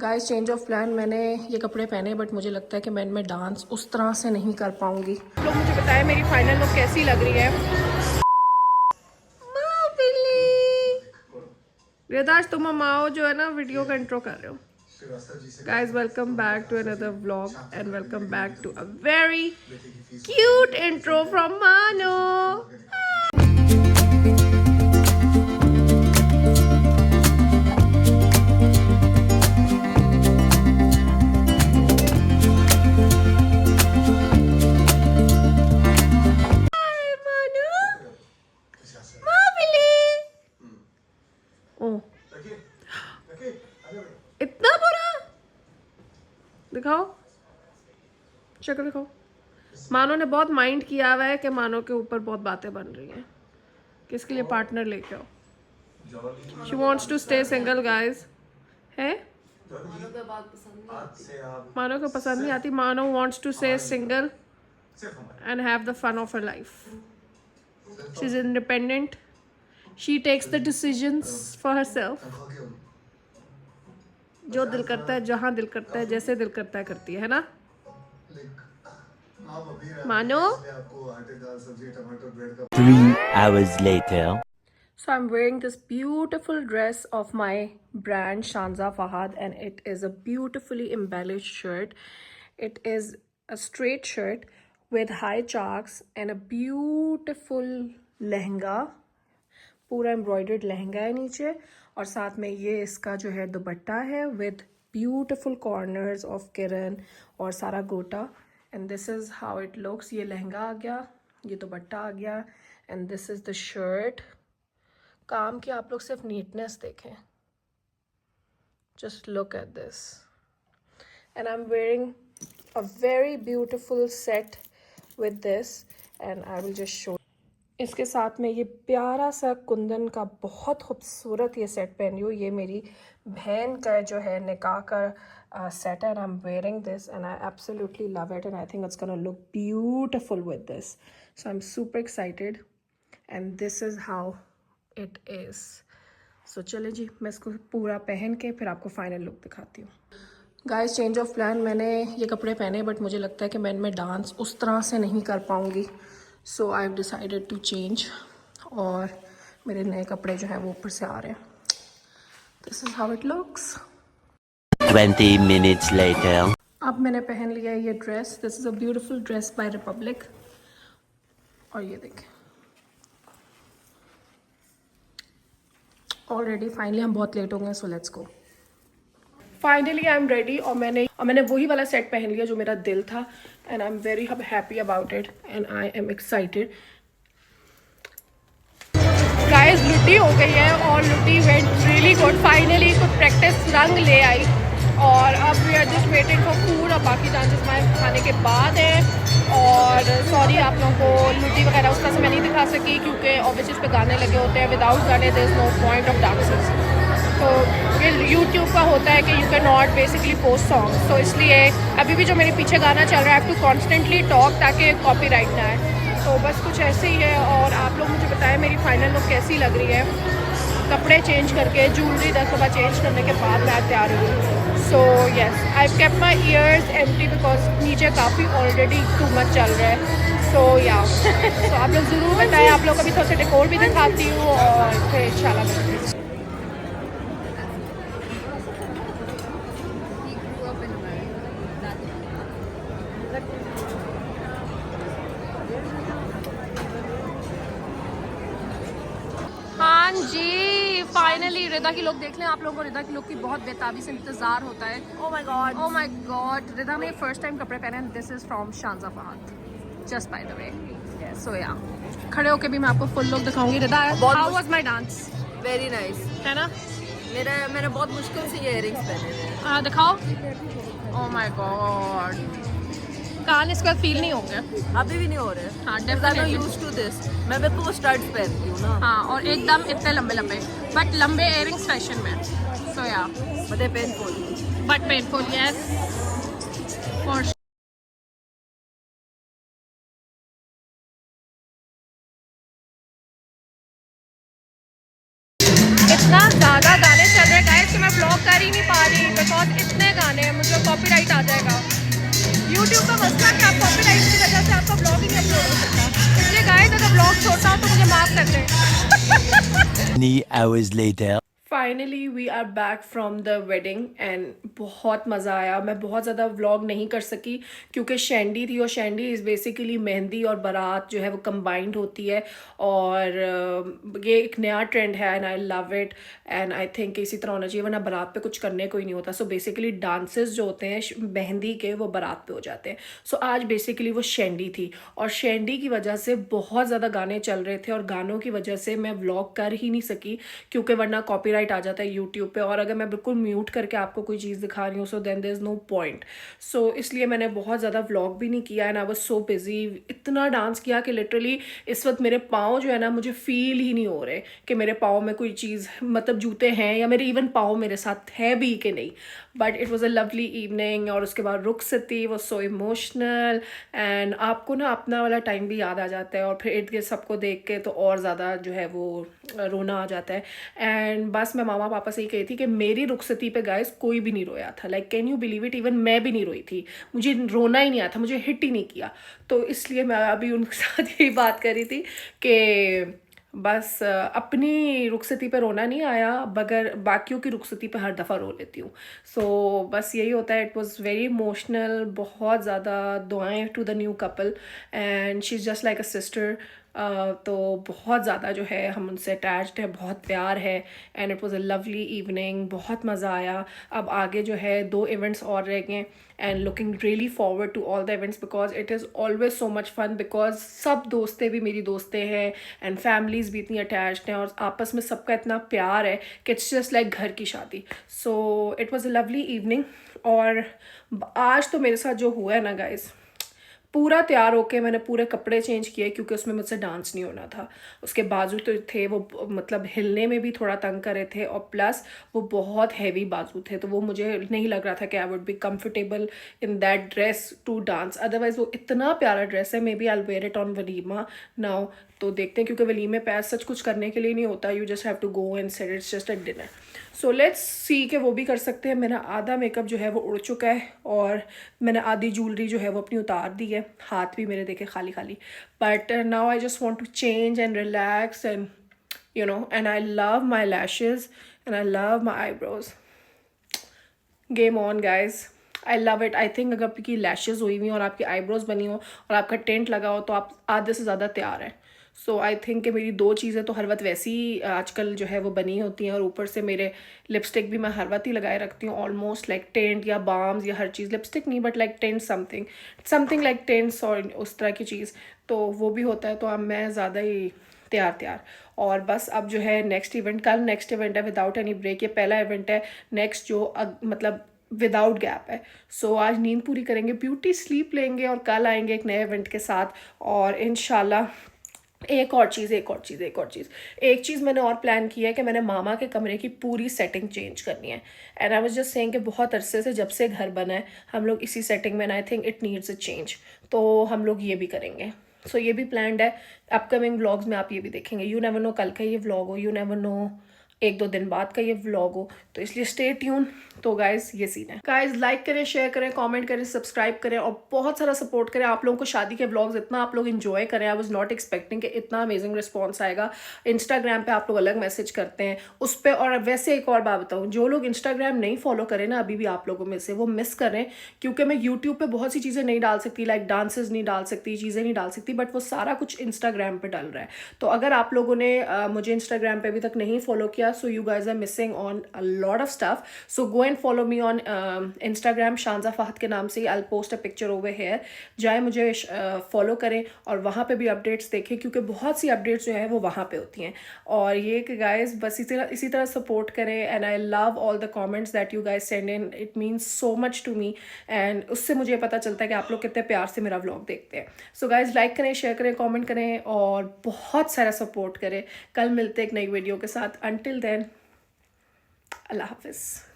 Guys change of plan. मैंने ये कपड़े पहने बट मुझे लगता है कि मैं इनमें डांस उस तरह से नहीं कर पाऊंगी। लोग मुझे बताएं मेरी फाइनल लुक कैसी लग रही है। रिदाज तुम माओ जो है ना वीडियो का इंट्रो कर रहे हो। Guys welcome back to another vlog and welcome back to a very cute intro from Mano. इतना बुरा दिखाओ, शक्ल दिखाओ। मानो ने बहुत माइंड किया हुआ है कि मानो के ऊपर बहुत बातें बन रही हैं, किसके लिए पार्टनर लेके आओ। She wants to stay single guys. है मानो को पसंद नहीं आती। Mano wants to stay single and have the fun of her life. She is independent. She takes the decisions for herself. जो दिल करता है, जहाँ दिल करता है, जैसे दिल करता है करती है ना मानो। 3 hours later. So I'm wearing this beautiful dress of my brand Shanza Fahad and it is a beautifully embellished shirt. It is a straight shirt with high checks and a beautiful lehenga. पूरा embroidered lehenga है नीचे और साथ में ये इसका जो है दुपट्टा है विद ब्यूटिफुल कॉर्नर्स ऑफ किरण और सारा गोटा। And this is how it looks. ये लहंगा आ गया, ये दुपट्टा आ गया and this is the shirt. काम की आप लोग सिर्फ नीटनेस देखें। Just look at this and I am wearing a very beautiful set with this and I will just show. इसके साथ में ये प्यारा सा कुंदन का बहुत खूबसूरत ये सेट पहनी हूँ। ये मेरी बहन का जो है निकाह का सेट है and I am wearing this and I absolutely love it and I think it's gonna look beautiful with this. So I am super excited and this is how it is. So चले जी, मैं इसको पूरा पहन के फिर आपको final look दिखाती हूँ। Guys change of plan. मैंने ये कपड़े पहने बट मुझे लगता है कि मैं इनमें डांस उस तरह से नहीं कर पाऊँगी। So I have decided to change और मेरे नए कपड़े जो हैं वो ऊपर से आ रहे हैं। This is how it looks. 20 minutes later. अब मैंने पहन लिया है ये dress. This is a beautiful dress by Republic और ये देखें ऑलरेडी फाइनली हम बहुत लेट हो गए। So let's go. Finally I am ready और मैंने वही वाला सेट पहन लिया जो मेरा दिल था and I am very happy about it and I am excited. Guys लुटी हो गई है और लुटी वेंट रियली गुड। फाइनली कुछ प्रैक्टिस रंग ले आई और अब we are just waiting for food. अब बाकी डांसेस हमारे खाने के बाद है और सॉरी आप लोगों को लुटी वगैरह उस तरह से मैं नहीं दिखा सकी क्योंकि ऑब्वियसली इस पे गाने लगे होते हैं। विदाउट गाने there is no point of dances. तो ये यूट्यूब का होता है कि you can not basically post songs. तो इसलिए अभी भी जो मेरे पीछे गाना चल रहा है I have to constantly talk ताकि कॉपीराइट ना आए। तो बस कुछ ऐसे ही है और आप लोग मुझे बताएं मेरी फाइनल लुक कैसी लग रही है। कपड़े चेंज करके ज्वेलरी 10 दफ़ा चेंज करने के बाद मैं तैयार हुई। So yes I kept my years empty because नीचे काफ़ी ऑलरेडी टू मच चल रहा है। सो या तो आप लोग ज़रूर बताएं। आप लोग को भी थोड़ा सा डेकोर भी दिखाती हूँ और फिर इंशाल्लाह। हाँ जी फाइनली रिदा की लुक देख लें आप लोगों को। रिदा की लुक की बहुत बेताबी से इंतजार होता है। ओह माय गॉड रिदा ने फर्स्ट टाइम कपड़े पहने and this is from Shanza Fahad just by the way. So या खड़े होके भी मैं आपको फुल लुक दिखाऊंगी। Rida how was my dance? Very nice है ना। मैंने बहुत मुश्किल से ये इयररिंग्स पहने थे। दिखाओ। ओह माय गॉड कान इसके बाद फील नहीं होंगे। अभी भी नहीं हो रहे। हाँ I'm definitely used to this. मैं बिल्कुल स्टड्स पहनती हूँ ना। हाँ और एकदम इतने लंबे लंबे बट लंबे इयररिंग्स फैशन में। सो या but painful but painful yes for. इतना ज़्यादा गाने चल रहे हैं गाइस कि मैं ब्लॉग कर ही नहीं पा रही बिकॉज कॉपीराइट आ जाएगा। यूट्यूब का मसला कि आप कॉपीराइट की वजह से आपका ब्लॉग ही नहीं अपलोड हो सकता। इसलिए गाइस अगर ब्लॉग छोटा हो तो मुझे माफ़ कर दें। Many hours later. Finally we are back from the wedding and बहुत मज़ा आया। मैं बहुत ज़्यादा व्लॉग नहीं कर सकी क्योंकि शैंडी थी, और शैंडी इज़ बेसिकली मेहंदी और बारात जो है वो कंबाइंड होती है, और ये एक नया ट्रेंड है and I love it and I think इसी तरह होना चाहिए, वरना बारात पे कुछ करने को ही नहीं होता। सो बेसिकली डांसेस जो होते हैं मेहंदी के वो बारात पे हो जाते हैं। सो आज बेसिकली वो शैंडी थी, और शैंडी की वजह से बहुत ज़्यादा गाने चल रहे थे, और गानों की वजह से मैं व्लॉग कर ही नहीं सकी क्योंकि वरना कॉपीराइट आ जाता है यूट्यूब पे, और अगर मैं बिल्कुल म्यूट करके आपको कोई चीज़ दिखा रही हूँ so then there is no point. So इसलिए मैंने बहुत ज़्यादा व्लॉग भी नहीं किया and I was so busy. इतना डांस किया कि लिटरली इस वक्त मेरे पाँव जो है ना, मुझे फील ही नहीं हो रहे कि मेरे पाँव में कोई चीज़, मतलब जूते हैं या मेरे इवन पाँव मेरे साथ है भी कि नहीं। But it was a lovely evening, और उसके बाद रुखसती वॉज सो इमोशनल एंड आपको ना अपना वाला टाइम भी याद आ जाता है, और फिर इर्द गिर्द सबको देख के तो और ज़्यादा जो है वो रोना आ जाता है। एंड बस मैं मामा पापा से ही कही थी कि मेरी रुखसती पे गाइस कोई भी नहीं रोया था। Like can you believe it, even मैं भी नहीं रोई थी, मुझे रोना ही नहीं आया था, मुझे हिट ही नहीं किया। तो इसलिए मैं अभी उनके साथ यही बात करी थी कि बस अपनी रुखसती पे रोना नहीं आया, मगर बाकियों की रुखसती पे हर दफ़ा रो लेती हूँ। सो बस यही होता है। इट वाज़ वेरी इमोशनल, बहुत ज़्यादा दुआएं to the new couple and she is just like a sister. तो बहुत ज़्यादा जो है हम उनसे अटैच्ड है, बहुत प्यार है and it was a lovely evening, बहुत मज़ा आया। अब आगे जो है 2 इवेंट्स और रह गए and looking really forward to all the events because it is always so much fun, because सब दोस्तें भी मेरी दोस्तें हैं एंड फैमिलीज़ भी इतनी अटैच्ड हैं, और आपस में सबका इतना प्यार है कि इट्स जस्ट लाइक घर की शादी। So it was a lovely evening. और आज तो मेरे साथ जो हुआ है ना गाइस, पूरा तैयार होके मैंने पूरे कपड़े चेंज किए क्योंकि उसमें मुझसे डांस नहीं होना था। उसके बाजू तो थे वो मतलब हिलने में भी थोड़ा तंग करे थे, और प्लस वो बहुत हैवी बाजू थे, तो वो मुझे नहीं लग रहा था कि I would be comfortable in that dress to dance. Otherwise वो इतना प्यारा ड्रेस है, maybe I wear it on वलीमा नाउ। तो देखते हैं, क्योंकि वलीमे पे ऐसा कुछ करने के लिए नहीं होता, you just have to go and set, it's just a dinner. So let's see कि वो भी कर सकते हैं। मेरा आधा मेकअप जो है वो उड़ चुका है, और मैंने आधी ज्वेलरी जो है वो अपनी उतार दी है, हाथ भी मेरे देखे खाली खाली। But now I just want to change and relax and you know, and I love my lashes and I love my eyebrows. Game on guys, I love it. I think अगर आपकी लैशेज़ हुई हुई और आपकी eyebrows बनी हो और आपका टेंट लगा हो तो आप आधे से ज़्यादा तैयार है। सो आई थिंक कि मेरी 2 चीज़ें तो हर वक्त वैसी ही आजकल जो है वो बनी होती हैं, और ऊपर से मेरे लिपस्टिक भी मैं हर वक्त ही लगाए रखती हूँ, ऑलमोस्ट लाइक टेंट या बाम्स या हर चीज़, लिपस्टिक नहीं but like tent something like tents और उस तरह की चीज़, तो वो भी होता है। तो अब मैं ज़्यादा ही तैयार। और बस अब जो है नेक्स्ट इवेंट, कल नेक्स्ट इवेंट है विदाउट एनी ब्रेक। ये पहला इवेंट है नेक्स्ट जो मतलब विदाउट गैप है। सो आज नींद पूरी करेंगे, ब्यूटी स्लीप लेंगे, और कल आएंगे एक नए इवेंट के साथ। और इंशाल्लाह एक चीज़ मैंने और प्लान किया है कि मैंने मामा के कमरे की पूरी सेटिंग चेंज करनी है। And I was just saying कि बहुत अरसे से जब से घर बना है हम लोग इसी सेटिंग में, and I think it needs a change, तो हम लोग ये भी करेंगे। सो ये भी प्लान्ड है। अपकमिंग व्लॉग्स में आप ये भी देखेंगे। यू नेवर नो कल का ये व्लॉग हो, यू नेवर नो 1-2 दिन बाद का ये व्लॉग हो, तो इसलिए स्टे ट्यून। तो गाइज ये सीन है। गाइज लाइक करें, शेयर करें, कमेंट करें, सब्सक्राइब करें, और बहुत सारा सपोर्ट करें। आप लोगों को शादी के व्लॉग्स इतना आप लोग इन्जॉय करें, आई वाज नॉट एक्सपेक्टिंग कि इतना अमेजिंग रिस्पॉन्स आएगा। इंस्टाग्राम पे आप लोग अलग मैसेज करते हैं उस पर। और वैसे एक और बात बताऊँ, जो लोग इंस्टाग्राम नहीं फॉलो करें ना अभी भी आप लोगों में से, वो मिस करें, क्योंकि मैं यूट्यूब पर बहुत सी चीज़ें नहीं डाल सकती, लाइक डांसेज नहीं डाल सकती, चीज़ें नहीं डाल सकती, बट वो सारा कुछ इंस्टाग्राम पर डल रहा है। तो अगर आप लोगों ने मुझे इंस्टाग्राम पर अभी तक नहीं फॉलो किया, so you guys are missing on a lot of stuff. So go and follow me on Instagram Shanza Fahad के नाम से। I post a picture over here, जाए मुझे फॉलो करें और वहाँ पे भी अपडेट्स देखें, क्योंकि बहुत सी अपडेट्स जो है वो वहाँ पे होती हैं। और ये कि गाइस बस इसी तरह सपोर्ट करें। And I love all the comments that you guys send in, it means so much to me, and उससे मुझे पता चलता है कि आप लोग कितने प्यार से मेरा व्लॉग देखते हैं। सो गाइस लाइक करें, शेयर करें, कॉमेंट करें, और बहुत सारा सपोर्ट करें। कल मिलते हैं एक नई वीडियो के साथ। अंटिल देन, अल्लाह हाफिज़।